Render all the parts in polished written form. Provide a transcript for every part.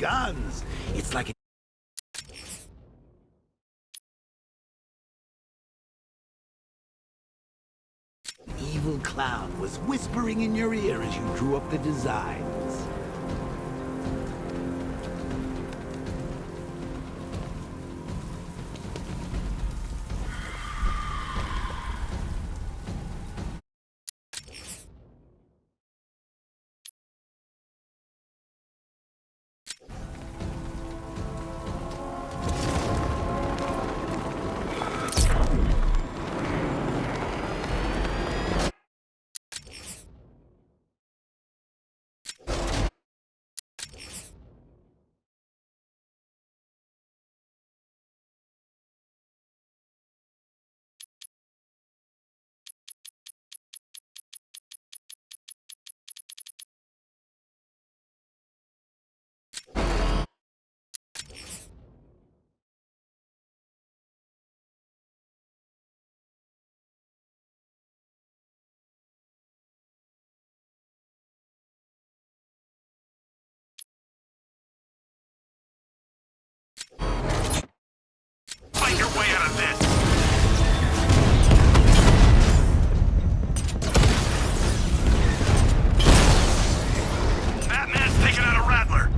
guns. It's like an evil clown was whispering in your ear as you drew up the designs. Find your way out of this! Batman's taking out a Rattler!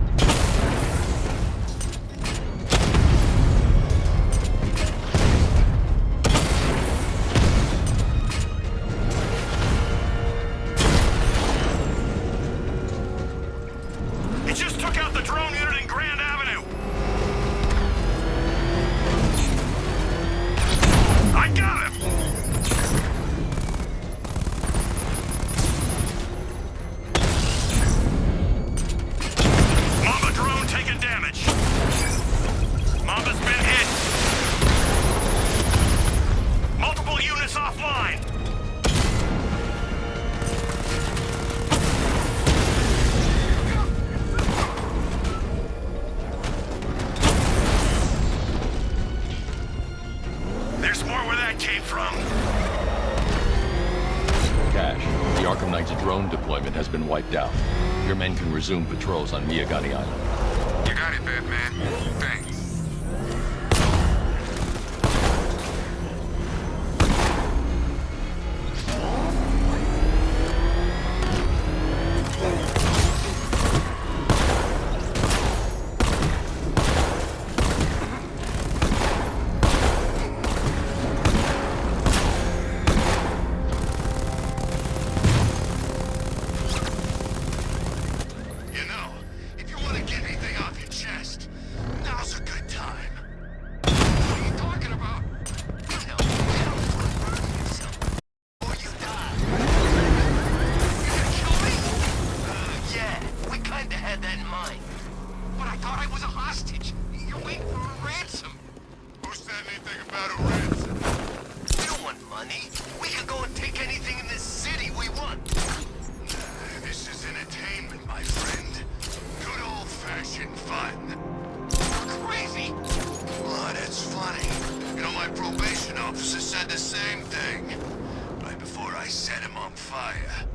He just took out the drone unit in Grand Avenue! I got him! Mamba drone taking damage. Mamba's been hit. Multiple units offline. There's more where that came from. Cash, the Arkham Knight's drone deployment has been wiped out. Your men can resume patrols on Miyagani Island. You got it, Batman. Thanks. You know, if you want to get anything off your chest, now's a good time. What are you talking about? Hell, burn yourself or you die. You gonna kill me? Yeah, we kinda had that in mind. But I thought I was a hostage. You're waiting for a ransom. Who said anything about a ransom? We don't want money. We can go and take anything in this city we want. This is entertainment, my friend. Good old-fashioned fun. You're crazy. Oh, that's funny. You know, my probation officer said the same thing. Right before I set him on fire.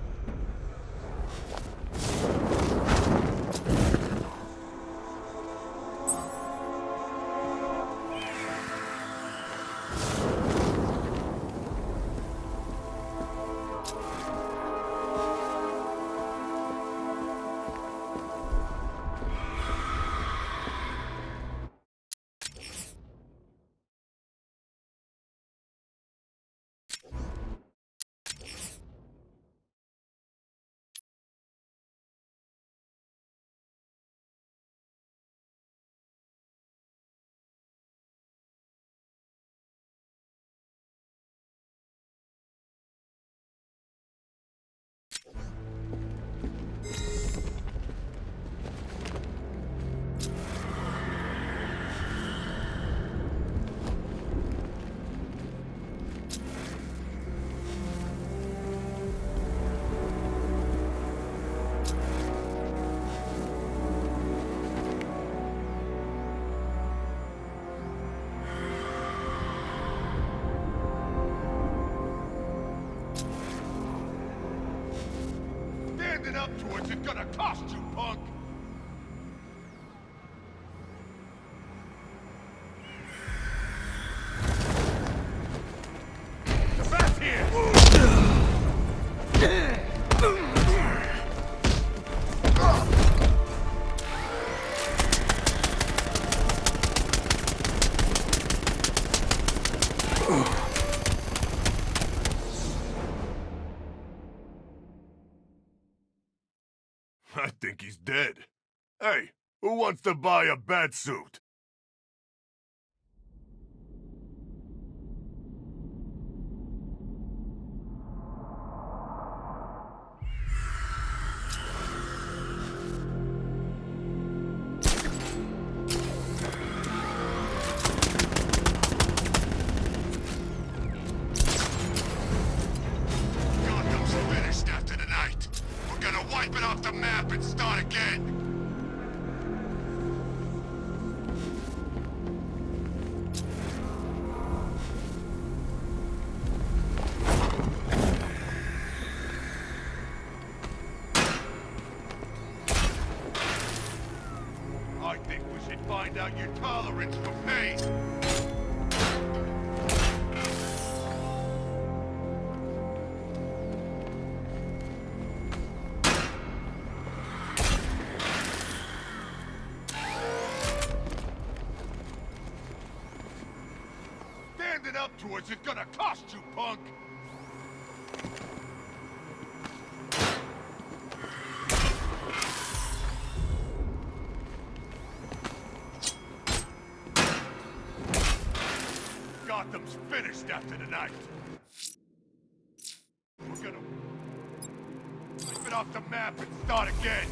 Standing up to it's gonna cost you, punk! Who wants to buy a batsuit? Gotham's finished after tonight. We're gonna wipe it off the map and start again. I think we should find out your tolerance for pain. Standing up to us is gonna cost you, punk! Gotham's finished after tonight. We're gonna wipe it off the map and start again.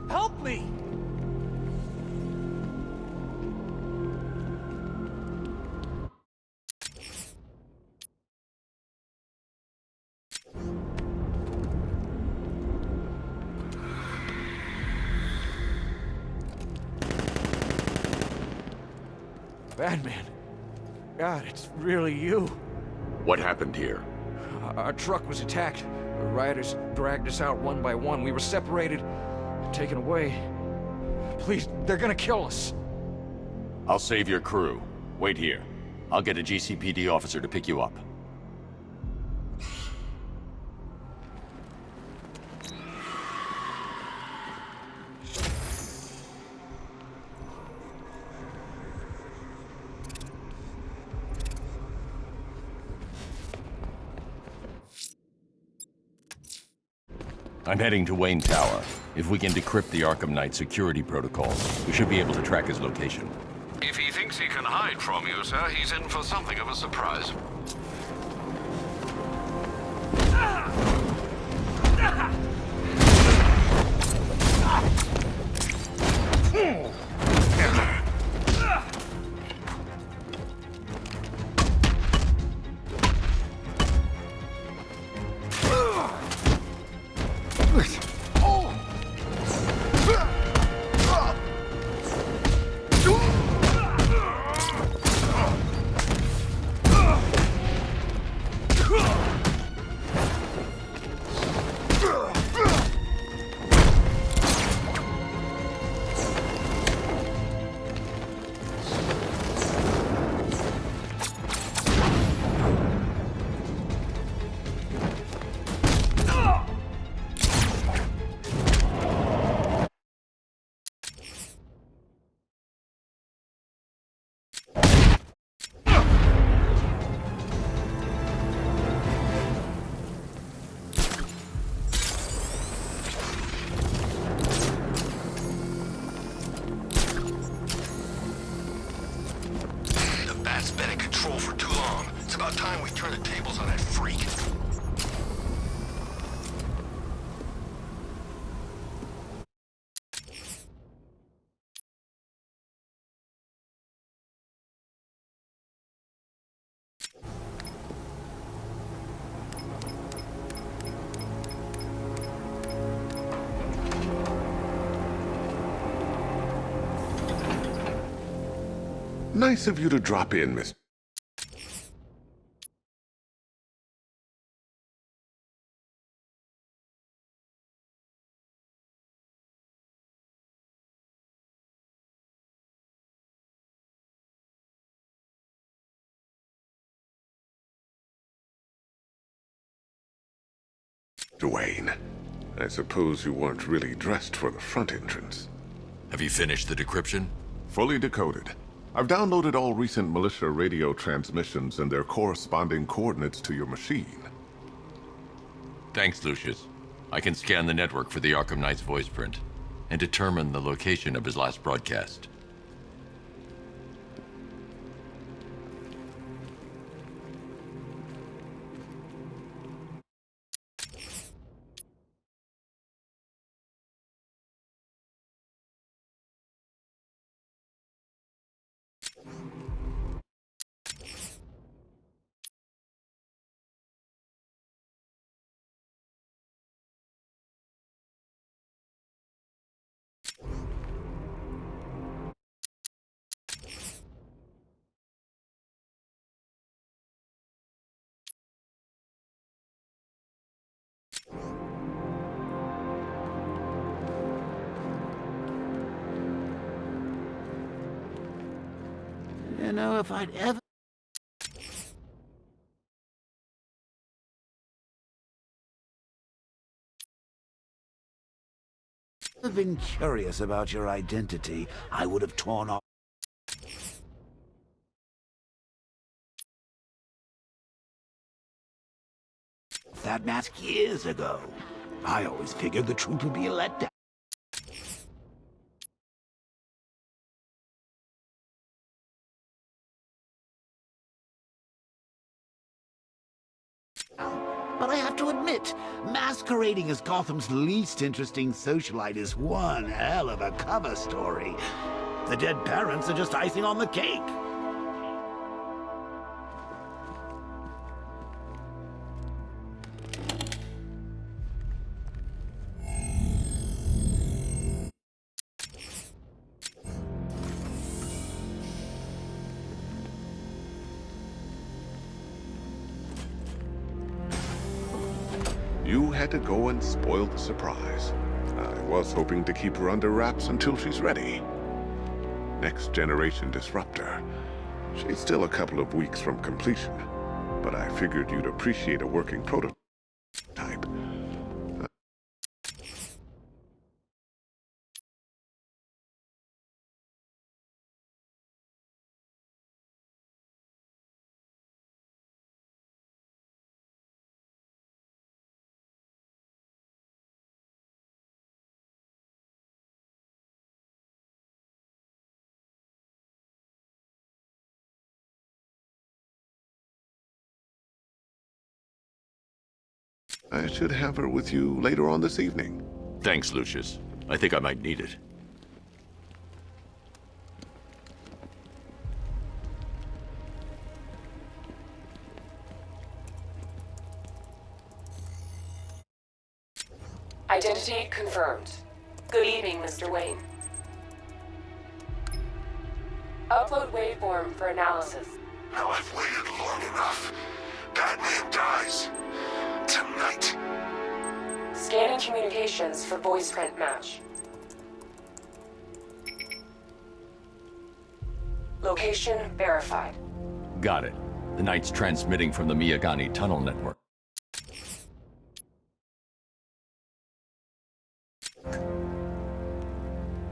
Help me! Batman. God, it's really you. What happened here? Our truck was attacked. The rioters dragged us out one by one. We were separated, taken away. Please, they're gonna kill us. I'll save your crew. Wait here. I'll get a GCPD officer to pick you up. I'm heading to Wayne Tower. If we can decrypt the Arkham Knight security protocols, we should be able to track his location. If he thinks he can hide from you, sir, he's in for something of a surprise. Nice of you to drop in, Miss Wayne. I suppose you weren't really dressed for the front entrance. Have you finished the decryption? Fully decoded. I've downloaded all recent militia radio transmissions and their corresponding coordinates to your machine. Thanks, Lucius. I can scan the network for the Arkham Knight's voice print and determine the location of his last broadcast. You know, if I'd ever been curious about your identity, I would have torn off that mask years ago. I always figured the truth would be a letdown. But I have to admit, masquerading as Gotham's least interesting socialite is one hell of a cover story. The dead parents are just icing on the cake. You had to go and spoil the surprise. I was hoping to keep her under wraps until she's ready. Next generation disruptor. She's still a couple of weeks from completion, but I figured you'd appreciate a working prototype. I should have her with you later on this evening. Thanks, Lucius. I think I might need it. Identity confirmed. Good evening, Mr. Wayne. Upload waveform for analysis. Now I've waited long enough. Batman dies. Tonight. Scanning communications for voice print match. Location verified. Got it. The Knight's transmitting from the Miyagani tunnel network.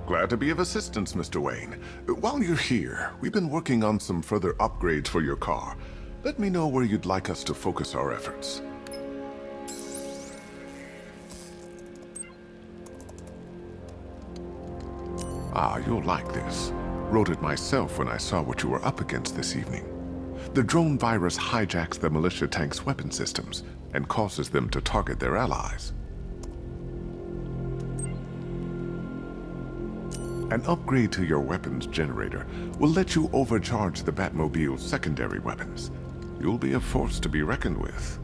Glad to be of assistance, Mr. Wayne. While you're here, we've been working on some further upgrades for your car. Let me know where you'd like us to focus our efforts. Ah, you'll like this. Wrote it myself when I saw what you were up against this evening. The drone virus hijacks the militia tank's weapon systems and causes them to target their allies. An upgrade to your weapons generator will let you overcharge the Batmobile's secondary weapons. You'll be a force to be reckoned with.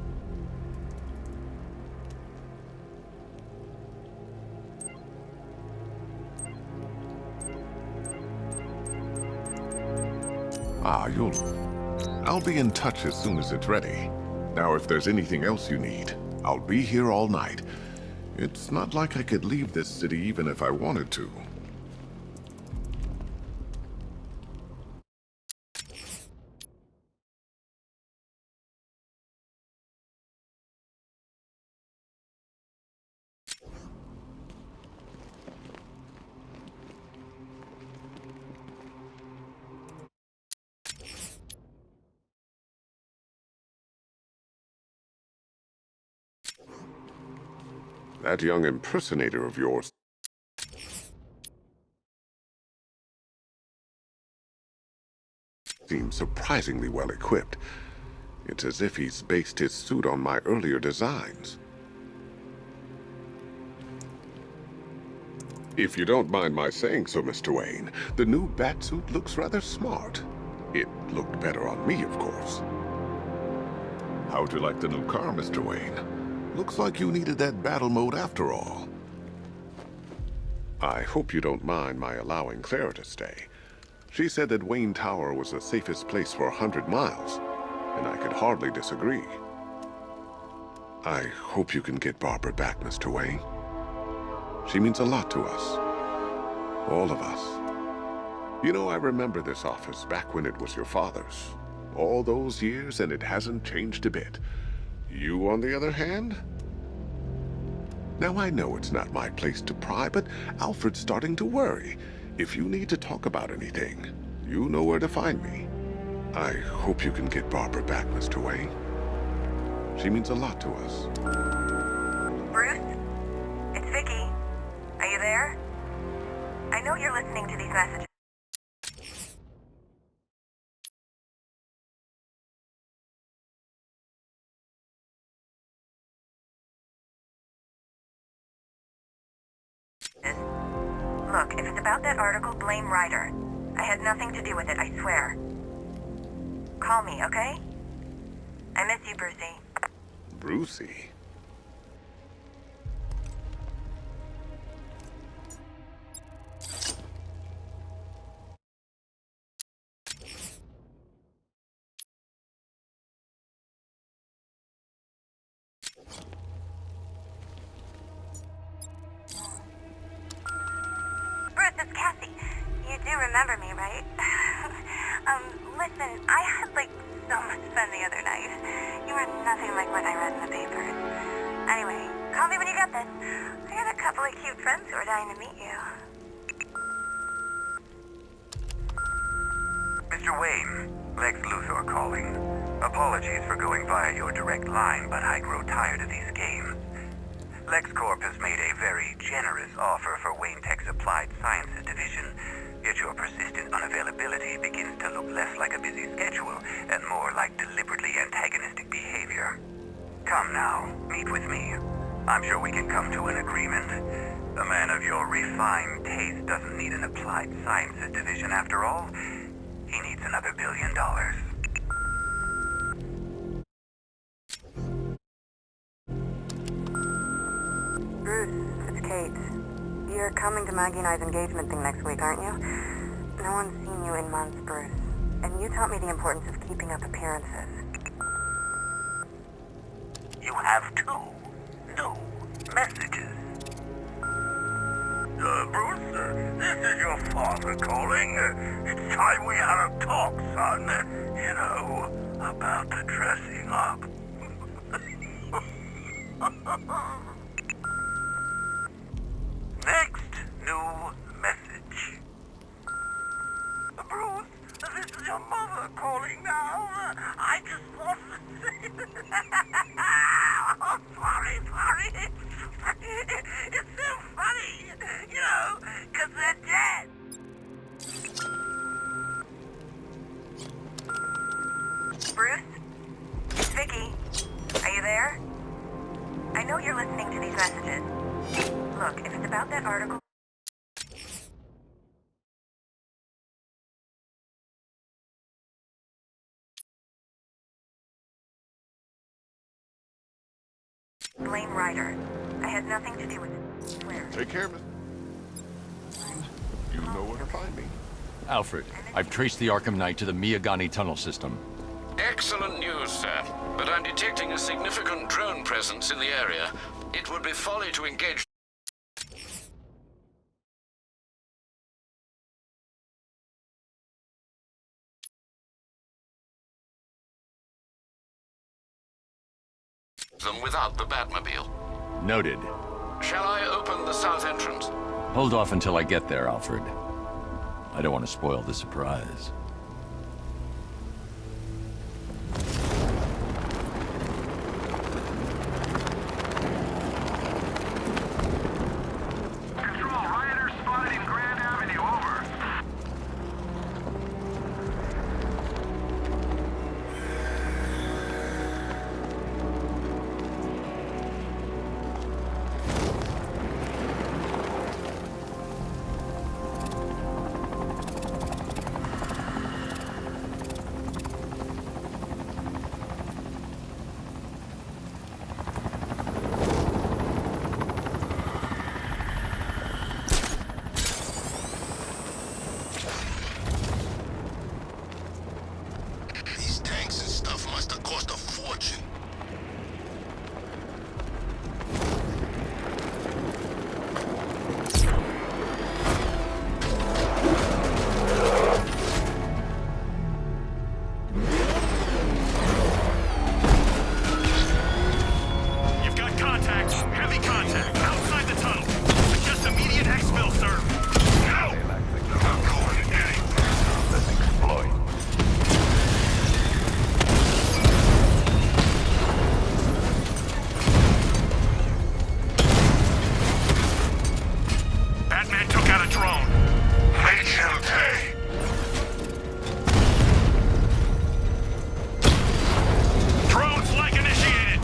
I'll be in touch as soon as it's ready. Now, if there's anything else you need, I'll be here all night. It's not like I could leave this city even if I wanted to. That young impersonator of yours seems surprisingly well equipped. It's as if he's based his suit on my earlier designs. If you don't mind my saying so, Mr. Wayne, the new Batsuit looks rather smart. It looked better on me, of course. How'd you like the new car, Mr. Wayne? Looks like you needed that battle mode after all. I hope you don't mind my allowing Clara to stay. She said that Wayne Tower was the safest place for 100 miles, and I could hardly disagree. I hope you can get Barbara back, Mr. Wayne. She means a lot to us. All of us. You know, I remember this office back when it was your father's. All those years, and it hasn't changed a bit. You, on the other hand? Now, I know it's not my place to pry, but Alfred's starting to worry. If you need to talk about anything, you know where to find me. I hope you can get Barbara back, Mr. Wayne. She means a lot to us. Bruce? It's Vicky. Are you there? I know you're listening to these messages. Look, if it's about that article, blame Ryder. I had nothing to do with it, I swear. Call me, okay? I miss you, Brucey. Brucey? Remember me, right? Listen, I had, so much fun the other night. You were nothing like what I read in the papers. Anyway, call me when you get this. I got a couple of cute friends who are dying to meet you. Mr. Wayne, Lex Luthor calling. Apologies for going via your direct line, but I grow tired of these games. LexCorp has made a very generous offer for Wayne Tech's Applied Sciences division. Yet your persistent unavailability begins to look less like a busy schedule and more like deliberately antagonistic behavior. Come now, meet with me. I'm sure we can come to an agreement. A man of your refined taste doesn't need an Applied Sciences division after all. He needs another $1 billion. Bruce, it's Kate. You're coming to Maggie and I's engagement thing next week, aren't you? No one's seen you in months, Bruce. And you taught me the importance of keeping up appearances. You have two new messages. Bruce, this is your father calling. It's time we had a talk, son. You know, about the dressing up. Next new message. Bruce, this is your mother calling now. I just want to say... Oh, sorry. It's so funny, you know, because they're dead. Bruce? It's Vicky. Are you there? I know you're listening to these messages. Look, if it's about that article... Blame Ryder. I had nothing to do with it. Swear. Take care, Miss. You know where to find me. Alfred, I've traced the Arkham Knight to the Miyagani tunnel system. Excellent news, sir. But I'm detecting a significant drone presence in the area. It would be folly to engage them without the Batmobile. Noted. Shall I open the south entrance? Hold off until I get there, Alfred. I don't want to spoil the surprise. Control, rioters spotted in Grand Avenue, over. These tanks and stuff must have cost a fortune. You've got contact. Heavy contact. Outside the tunnel. Just immediate exfil, sir. No! I'm going to get him. Let's exploit. Batman took out a drone. Make him pay. Drone flight initiated.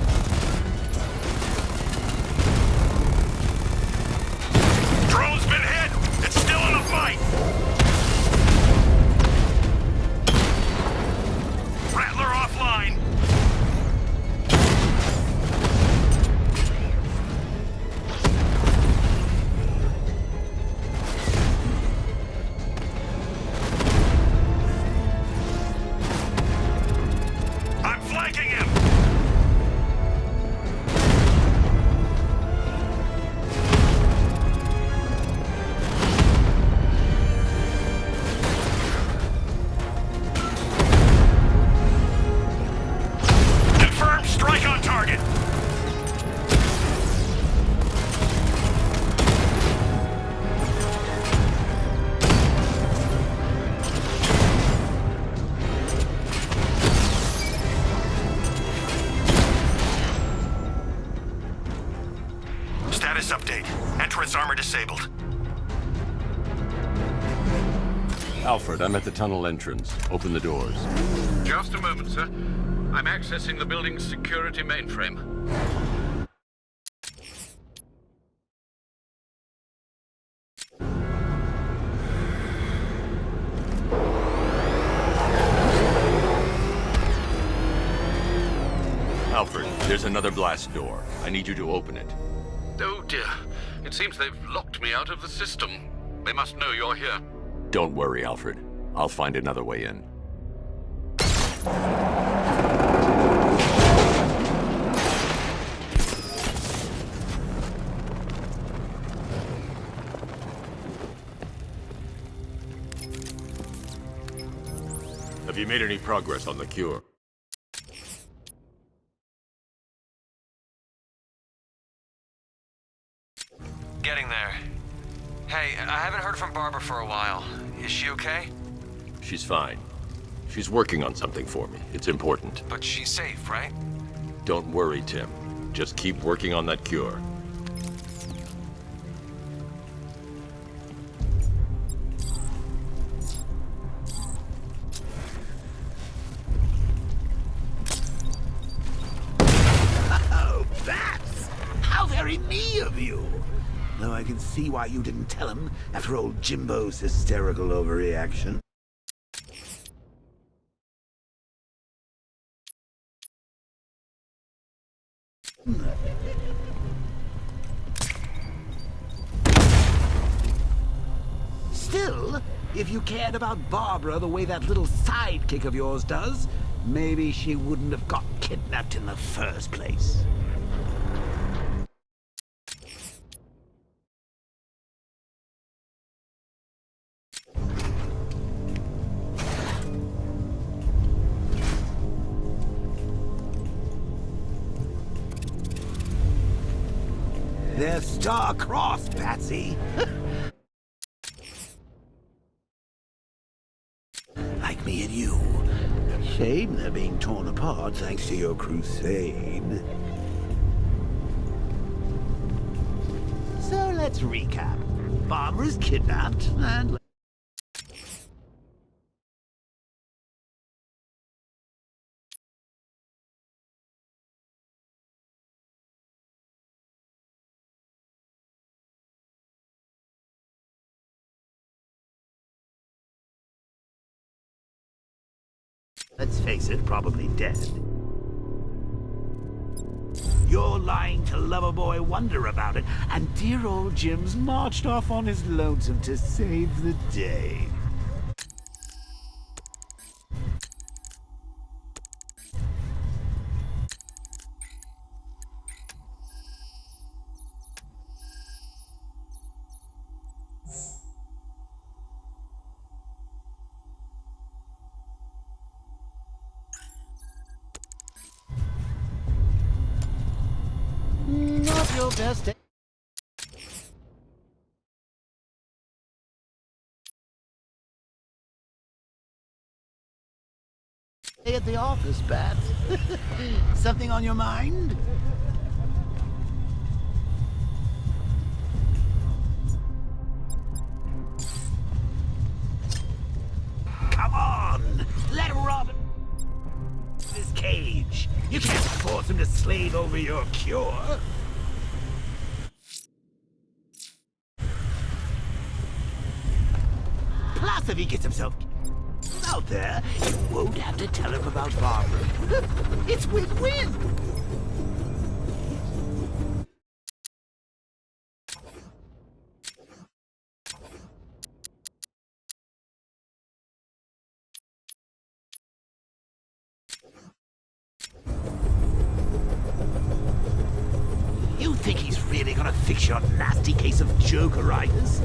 Drone's been hit. It's still in the fight. Rattler offline. I'm flanking him. Confirmed strike on target. Status update. Entrance armor disabled. Alfred, I'm at the tunnel entrance. Open the doors. Just a moment, sir. I'm accessing the building's security mainframe. Alfred, there's another blast door. I need you to open it. Oh dear. It seems they've locked me out of the system. They must know you're here. Don't worry, Alfred. I'll find another way in. Have you made any progress on the cure? Getting there. Hey, I haven't heard from Barbara for a while. Is she okay? She's fine. She's working on something for me. It's important. But she's safe, right? Don't worry, Tim. Just keep working on that cure. Oh, Bats! How very me of you! Though I can see why you didn't tell him after old Jimbo's hysterical overreaction. Still, If you cared about Barbara the way that little sidekick of yours does, maybe she wouldn't have got kidnapped in the first place. They're star-crossed, Patsy. Like me and you. Shame they're being torn apart thanks to your crusade. So let's recap. Barbara's kidnapped, and... let's face it, probably dead. You're lying to Loverboy Wonder about it, and dear old Jim's marched off on his lonesome to save the day. Not your best day. At the office, Bat. Something on your mind? Come on! Let Robin... his cage. You can't force him to slave over your cure. Plus, if he gets himself out there, you won't have to tell him about Barbara. It's win-win. You think he's really gonna fix your nasty case of Jokeritis?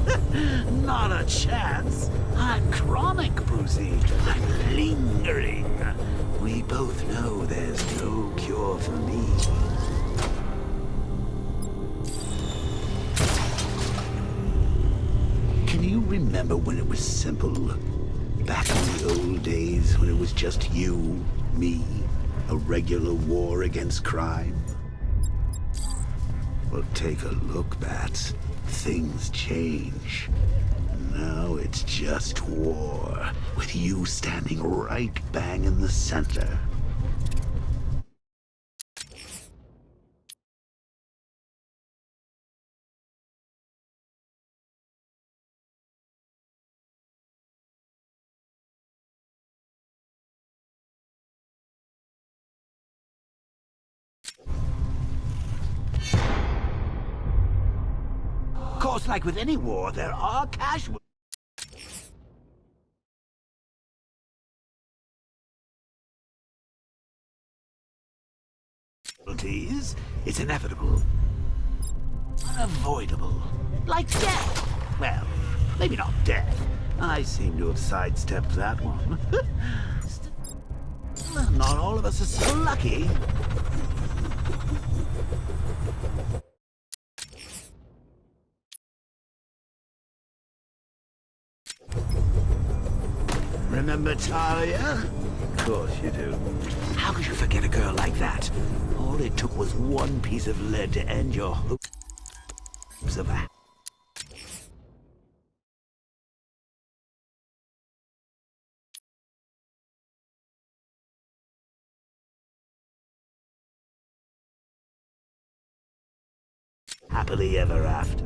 Not a chance. I'm chronic, Brucey. I'm lingering. We both know there's no cure for me. Can you remember when it was simple? Back in the old days when it was just you, me, a regular war against crime? Well, take a look, Bats. Things change. Now it's just war, with you standing right bang in the center. Of course, like with any war, there are casualties. It's inevitable. Unavoidable. Like death. Well, maybe not death. I seem to have sidestepped that one. Not all of us are so lucky. Remember Talia? Of course you do. How could you forget a girl like that? All it took was one piece of lead to end your hopes of a... happily ever after.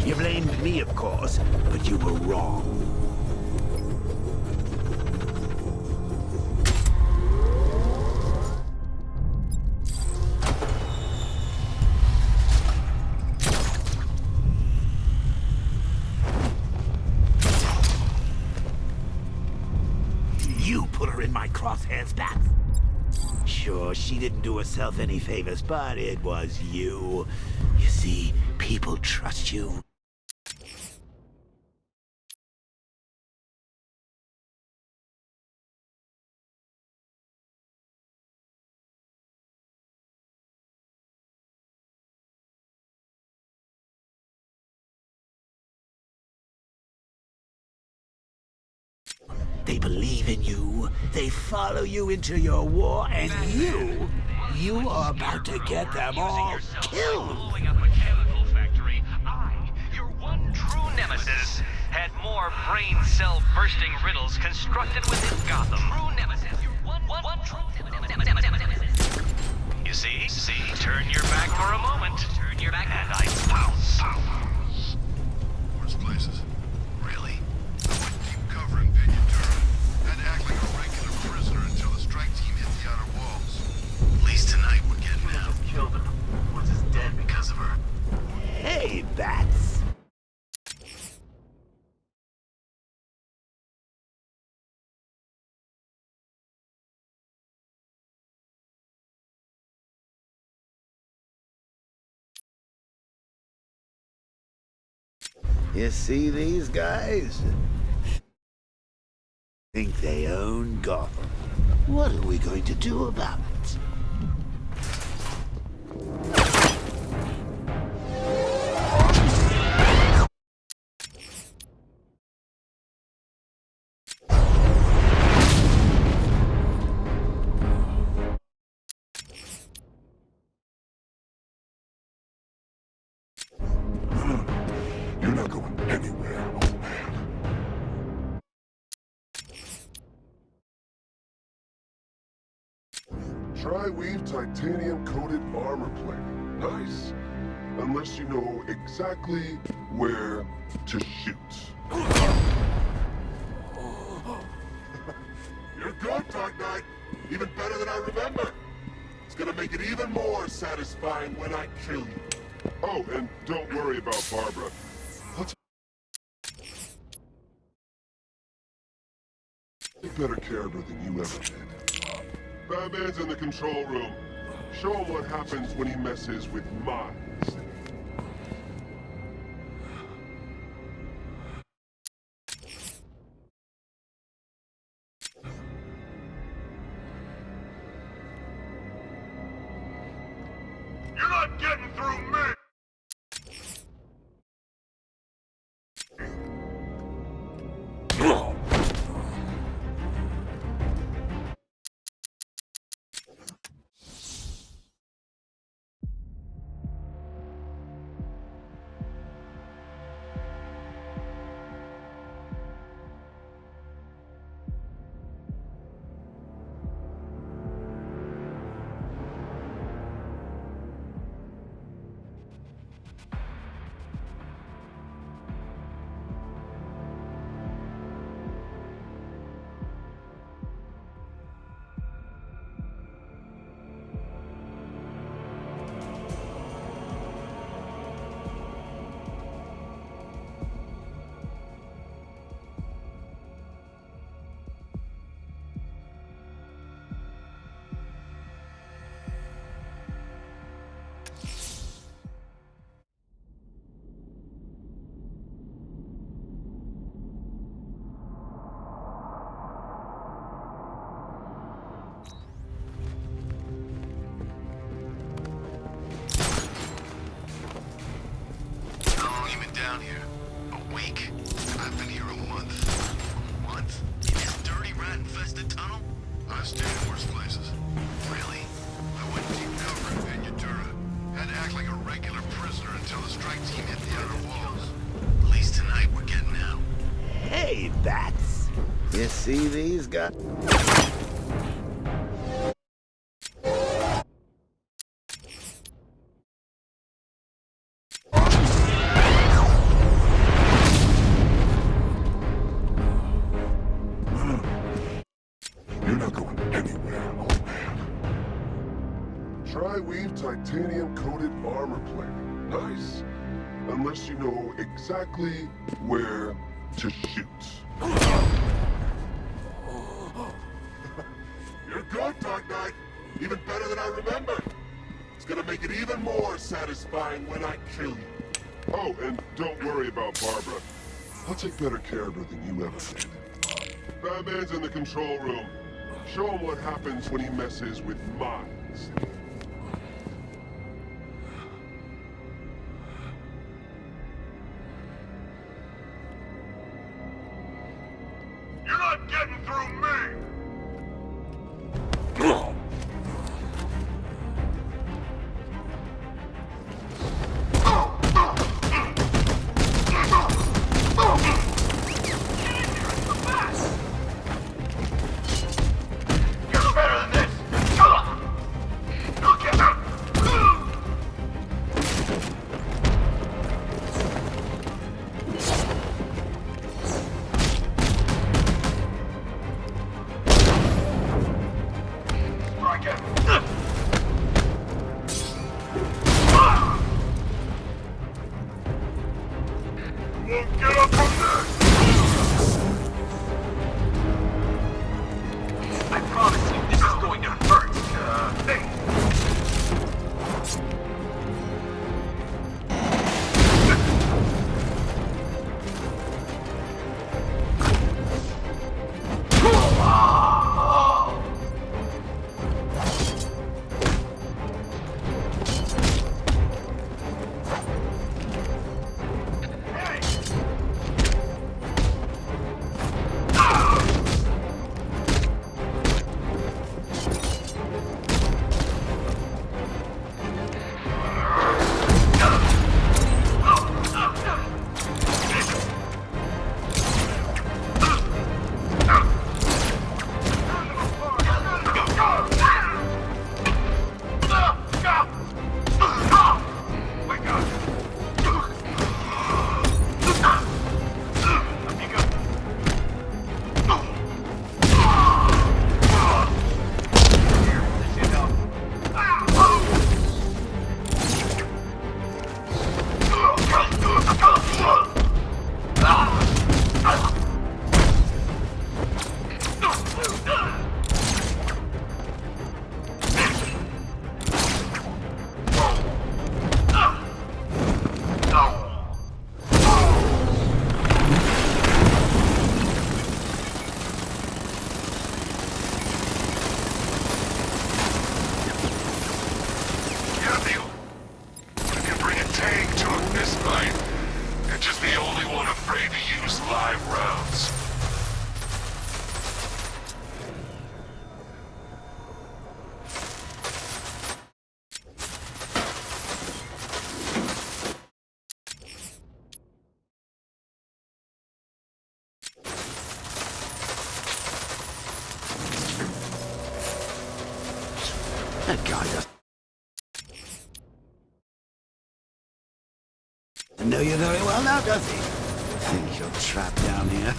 You blamed me, of course, but you were wrong. chance, Bats. Sure, she didn't do herself any favors, but it was you. You see, people trust you. They believe in you. They follow you into your war, and you are about to get them all killed. Blowing up a chemical factory, I, your one true nemesis, had more brain cell bursting riddles constructed within Gotham. True nemesis. Your one true nemesis. You see, turn your back for a moment. Turn your back, and I pounce. Worst places. Really? I wouldn't keep covering Ventura. Had to act like a regular prisoner until the strike team hit the outer walls. At least tonight we're getting out. Killed him. Was his dead because of her? Hey, Bats. You see these guys? Think they own Gotham. What are we going to do about it? You're not going anywhere, old man. Tri-weave titanium-coated armor plating. Nice. Unless you know exactly where to shoot. You're good, Dark Knight. Even better than I remember. It's gonna make it even more satisfying when I kill you. Oh, and don't worry about Barbara. Take better care of her than you ever did. Batman's in the control room. Show him what happens when he messes with minds. You're not getting through me! Down here. A week. I've been here a month. A month? In this dirty, rat-infested tunnel? I've stayed in worse places. Really? I wouldn't keep covering Ventura. Had to act like a regular prisoner until the strike team hit the outer walls. At least tonight we're getting out. Hey, Bats. You see these guys? Tri-weave titanium-coated armor plating. Nice. Unless you know exactly where to shoot. You're right. Even better than I remember. It's gonna make it even more satisfying when I kill you. Oh, and don't worry about Barbara. I'll take better care of her than you ever did. Batman's in the control room. Show him what happens when he messes with minds. You're not getting through me! That guy doesn't know you very well now, does he? Think you're trapped down here?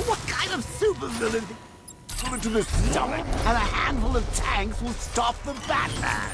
What kind of supervillain pull into the stomach and a handful of tanks will stop the Batman?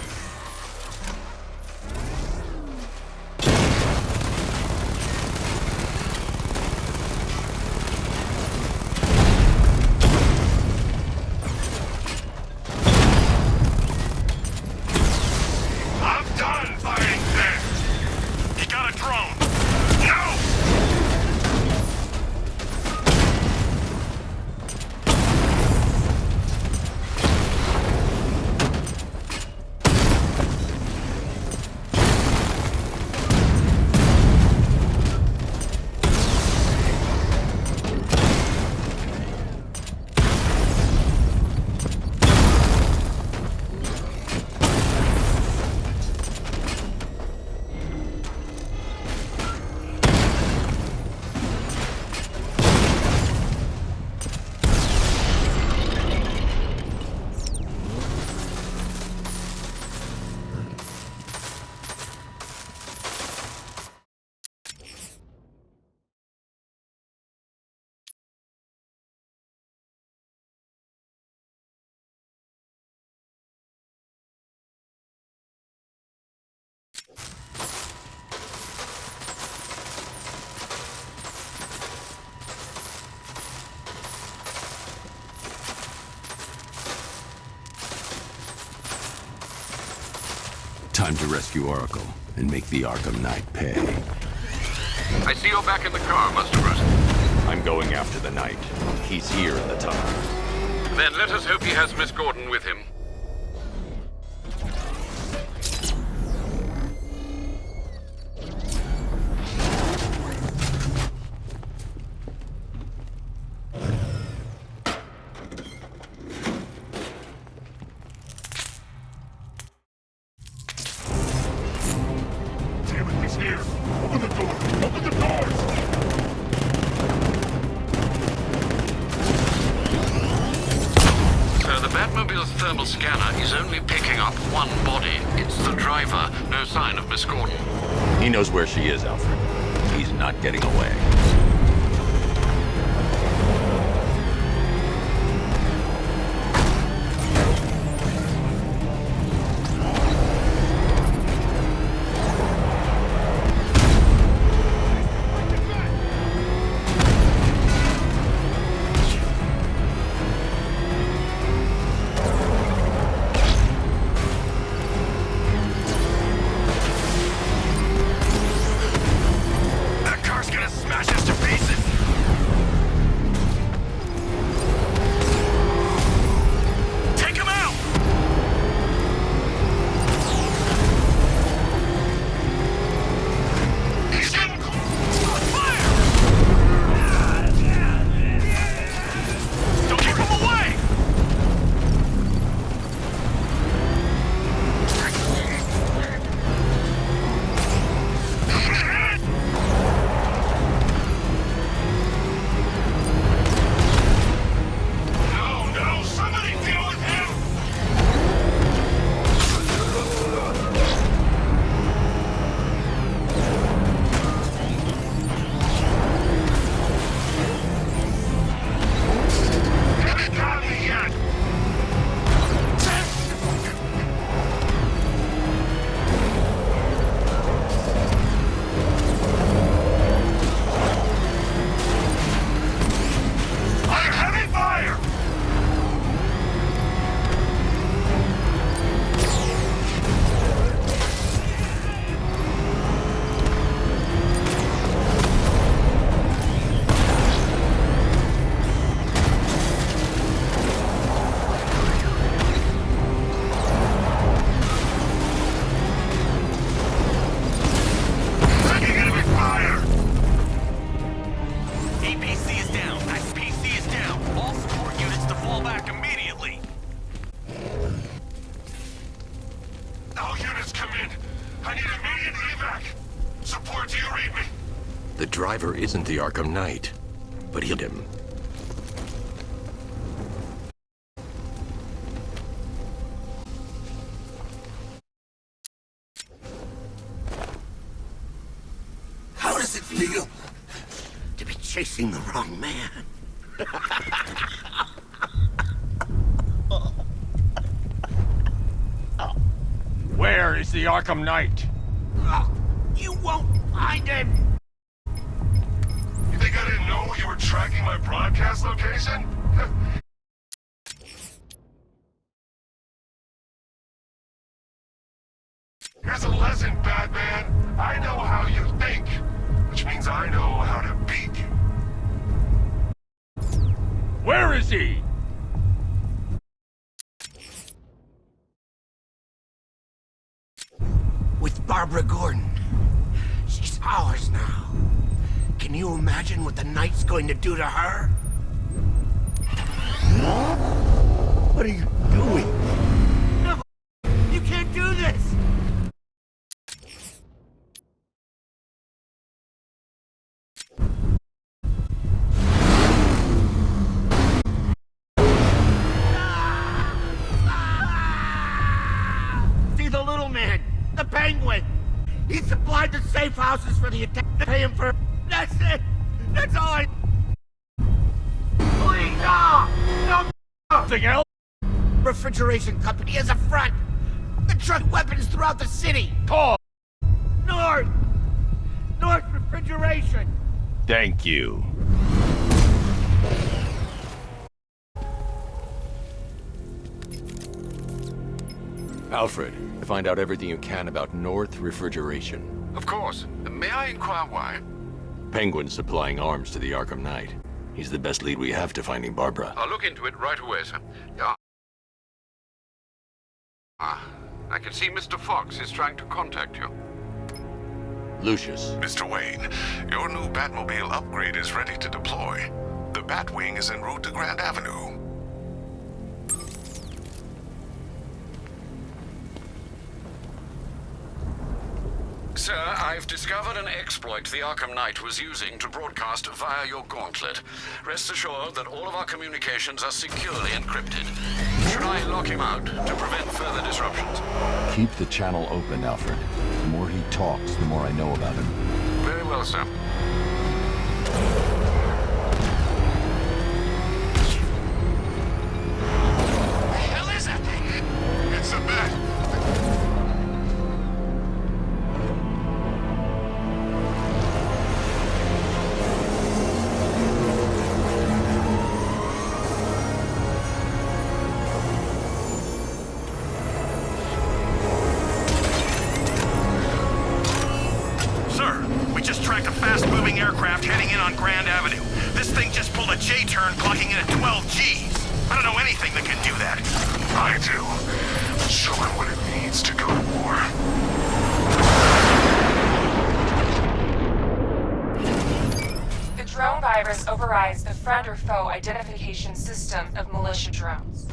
Time to rescue Oracle and make the Arkham Knight pay. I see you're back in the car, Master Bruce. I'm going after the Knight. He's here in the tunnel. Then let us hope he has Miss Gordon with him. Damn it, he's here! Open the door! Open the doors! So the Batmobile's thermal scanner is only picking up one body. It's the driver. No sign of Miss Gordon. He knows where she is, Alfred. He's not getting away. That car's gonna smash us to pieces! Take him out! He's getting on fire! Don't keep him away! No, no, somebody deal with him! Haven't got me yet! I'm having fire! Taking enemy fire! APC is down. PC is down. All support units to fall back immediately. All units come in. I need immediate evac. Support, do you read me? The driver isn't the Arkham Knight, but he him. How does it feel to be chasing the wrong man? Where is the Arkham Knight? Oh, you won't find him! You think I didn't know you were tracking my broadcast location? Here's a lesson, Batman. I know how you think, which means I know how to beat you. Where is he? With Barbara Gordon. She's ours now. Can you imagine what the Knight's going to do to her? What are you doing? No! You can't do this! See the little man, the penguin. He supplied the safe houses for the attack. Pay him for. That's it. That's all I. Please, no. Nothing else? Refrigeration company has a front. The truck weapons throughout the city. Call. North Refrigeration. Thank you. Alfred, find out everything you can about North Refrigeration. Of course. May I inquire why? Penguin's supplying arms to the Arkham Knight. He's the best lead we have to finding Barbara. I'll look into it right away, sir. I can see Mr. Fox is trying to contact you. Lucius. Mr. Wayne, your new Batmobile upgrade is ready to deploy. The Batwing is en route to Grand Avenue. Sir, I've discovered an exploit the Arkham Knight was using to broadcast via your gauntlet. Rest assured that all of our communications are securely encrypted. Should I lock him out to prevent further disruptions? Keep the channel open, Alfred. The more he talks, the more I know about him. Very well, sir. The hell is that thing? It's a bat! Tracked a fast-moving aircraft heading in on Grand Avenue. This thing just pulled a J-turn, clocking in at 12 Gs. I don't know anything that can do that. I do. Show him what it means to go to war. The drone virus overrides the friend or foe identification system of militia drones.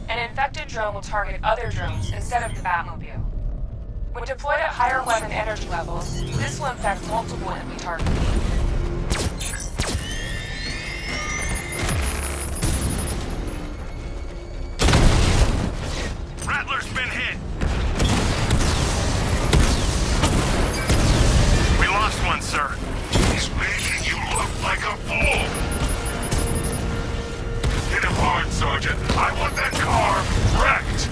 An infected drone will target other drones instead of the Batmobile. When deployed at higher weapon energy levels, this will infect multiple enemy targets. Rattler's been hit. We lost one, sir. He's making you look like a fool! Hit him hard, Sergeant. I want that car wrecked!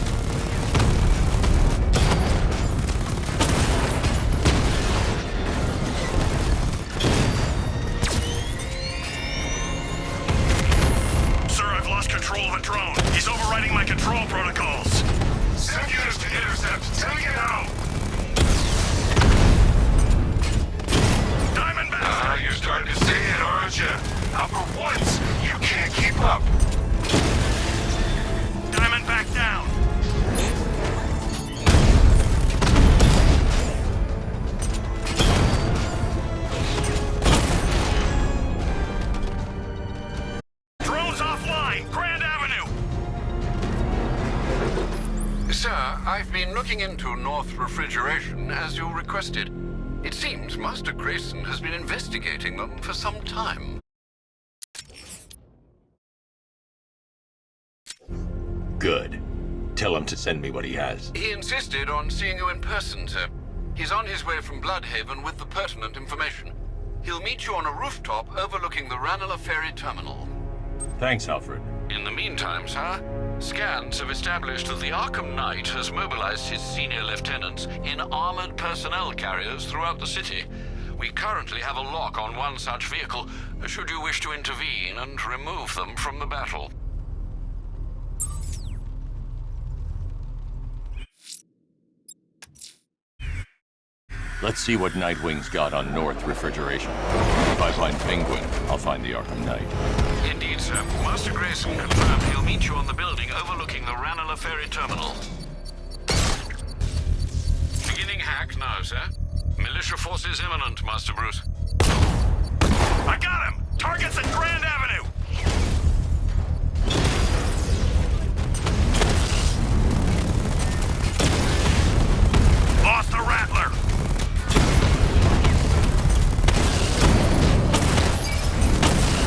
Control of a drone. He's overriding my control protocols. Send units to intercept. Tell you now. Diamondback! You're starting to see it, aren't you? Now for once, you can't keep up. Diamondback down. Sir, I've been looking into North Refrigeration as you requested. It seems Master Grayson has been investigating them for some time. Good. Tell him to send me what he has. He insisted on seeing you in person, sir. He's on his way from Bloodhaven with the pertinent information. He'll meet you on a rooftop overlooking the Ranelagh Ferry Terminal. Thanks, Alfred. In the meantime, sir, scans have established that the Arkham Knight has mobilized his senior lieutenants in armored personnel carriers throughout the city. We currently have a lock on one such vehicle, should you wish to intervene and remove them from the battle. Let's see what Nightwing's got on North Refrigeration. If I find Penguin, I'll find the Arkham Knight. Indeed, sir. Master Grayson confirmed he'll meet you on the building overlooking the Ranelagh Ferry Terminal. Beginning hack now, sir. Militia forces imminent, Master Bruce. I got him! Target's at Grand Avenue! Lost the Rattler!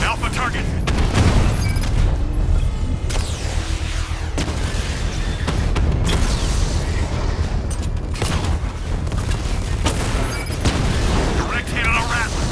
Alpha target! Direct hit on a Rattler!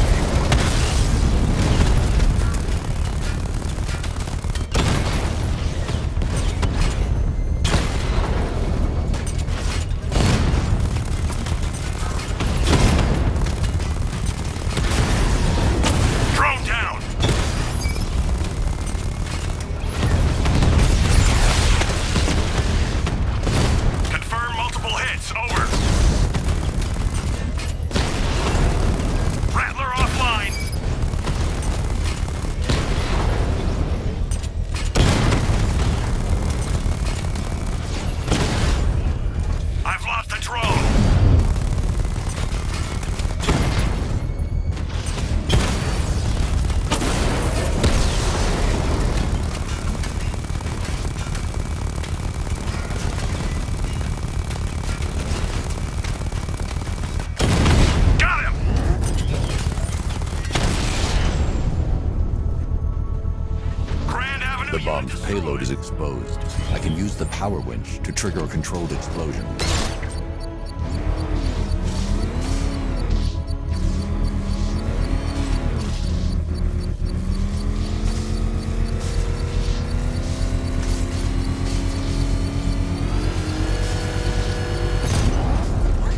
bomb's payload is exposed. I can use the power winch to trigger a controlled explosion.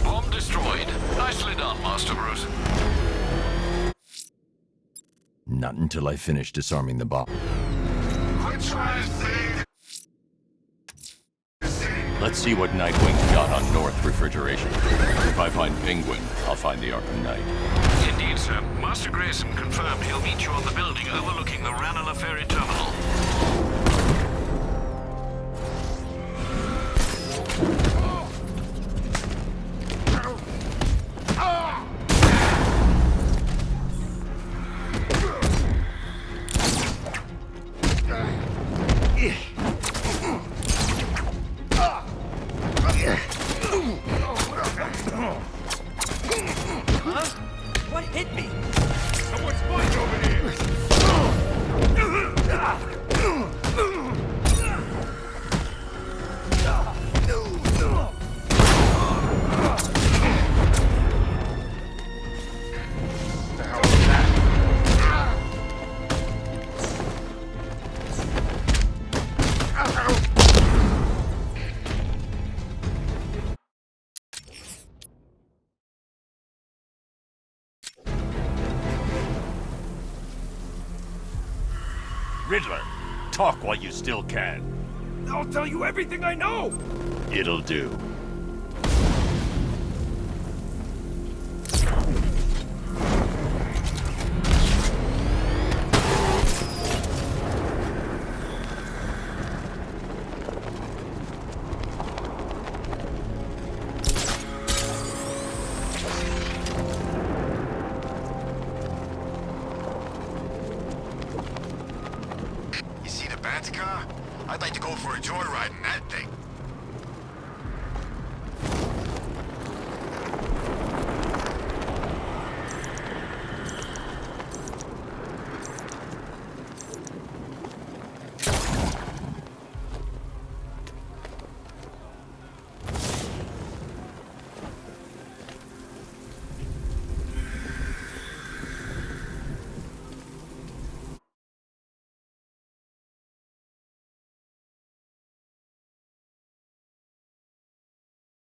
Bomb destroyed. Nicely done, Master Bruce. Not until I finish disarming the bomb. Quit trying to save the city. Let's see what Nightwing's got on North Refrigeration. If I find Penguin, I'll find the Arkham Knight. Indeed, sir. Master Grayson confirmed he'll meet you on the building overlooking the Ranelagh Ferry Terminal. What hit me? Someone's fighting over here. The hell was that? Riddler, talk while you still can. I'll tell you everything I know! It'll do. You see the Bat's car? I'd like to go for a joyride in that thing.